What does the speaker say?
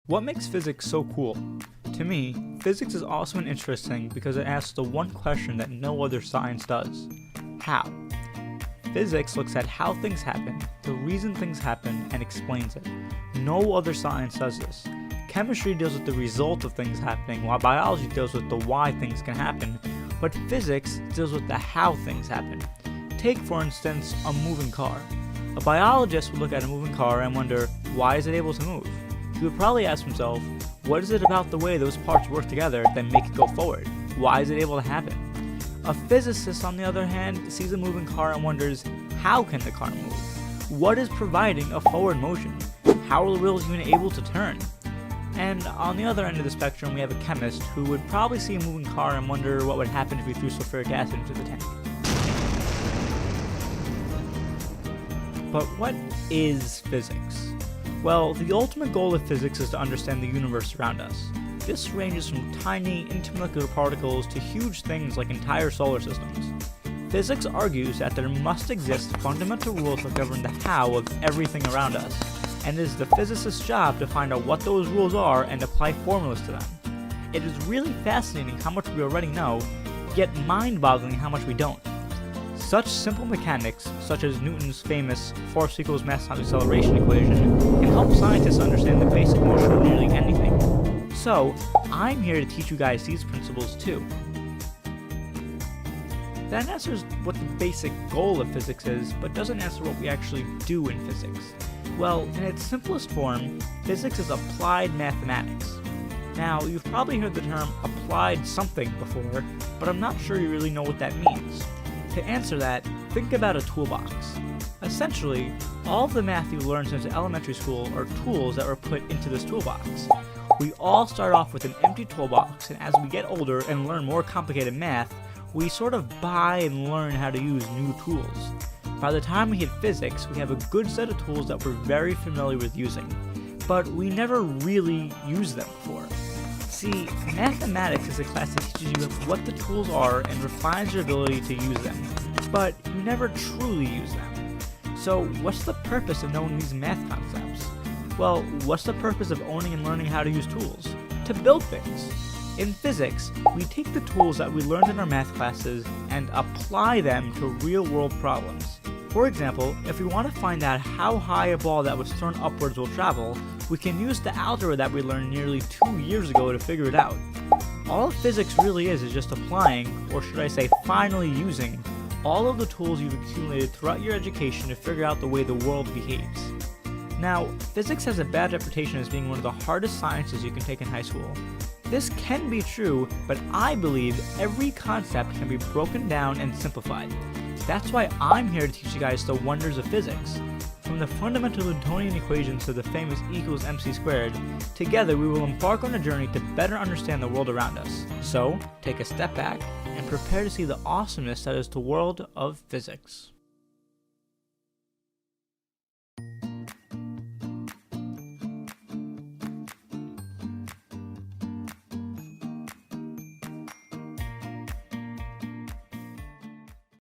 What makes physics so cool? To me, physics is awesome and interesting because it asks the one question that no other science does. How? Physics looks at how things happen, the reason things happen, and explains it. No other science does this. Chemistry deals with the result of things happening, while biology deals with the why things can happen, but physics deals with the how things happen. Take, for instance, a moving car. A biologist would look at a moving car and wonder, why is it able to move? He would probably ask himself, what is it about the way those parts work together that make it go forward? Why is it able to happen? A physicist, on the other hand, sees a moving car and wonders, how can the car move? What is providing a forward motion? How are the wheels even able to turn? And on the other end of the spectrum, we have a chemist who would probably see a moving car and wonder what would happen if we threw sulfuric acid into the tank. But what is physics? Well, the ultimate goal of physics is to understand the universe around us. This ranges from tiny, intermolecular particles to huge things like entire solar systems. Physics argues that there must exist fundamental rules that govern the how of everything around us, and it is the physicist's job to find out what those rules are and apply formulas to them. It is really fascinating how much we already know, yet mind-boggling how much we don't. Such simple mechanics, such as Newton's famous force equals mass times acceleration equation, can help scientists understand the basic motion of nearly anything. So, I'm here to teach you guys these principles too. That answers what the basic goal of physics is, but doesn't answer what we actually do in physics. Well, in its simplest form, physics is applied mathematics. Now, you've probably heard the term applied something before, but I'm not sure you really know what that means. To answer that, think about a toolbox. Essentially, all of the math you learned since elementary school are tools that were put into this toolbox. We all start off with an empty toolbox, and as we get older and learn more complicated math, we sort of buy and learn how to use new tools. By the time we hit physics, we have a good set of tools that we're very familiar with using, but we never really use them before. See, mathematics is a class that teaches you what the tools are and refines your ability to use them, but you never truly use them. So what's the purpose of knowing these math concepts? Well, what's the purpose of owning and learning how to use tools? To build things. In physics, we take the tools that we learned in our math classes and apply them to real-world problems. For example, if we want to find out how high a ball that was thrown upwards will travel, we can use the algebra that we learned nearly 2 years ago to figure it out. All physics really is just applying, or should I say finally using, all of the tools you've accumulated throughout your education to figure out the way the world behaves. Now, physics has a bad reputation as being one of the hardest sciences you can take in high school. This can be true, but I believe every concept can be broken down and simplified. That's why I'm here to teach you guys the wonders of physics. From the fundamental Newtonian equations to the famous E equals mc squared, together we will embark on a journey to better understand the world around us. So, take a step back and prepare to see the awesomeness that is the world of physics.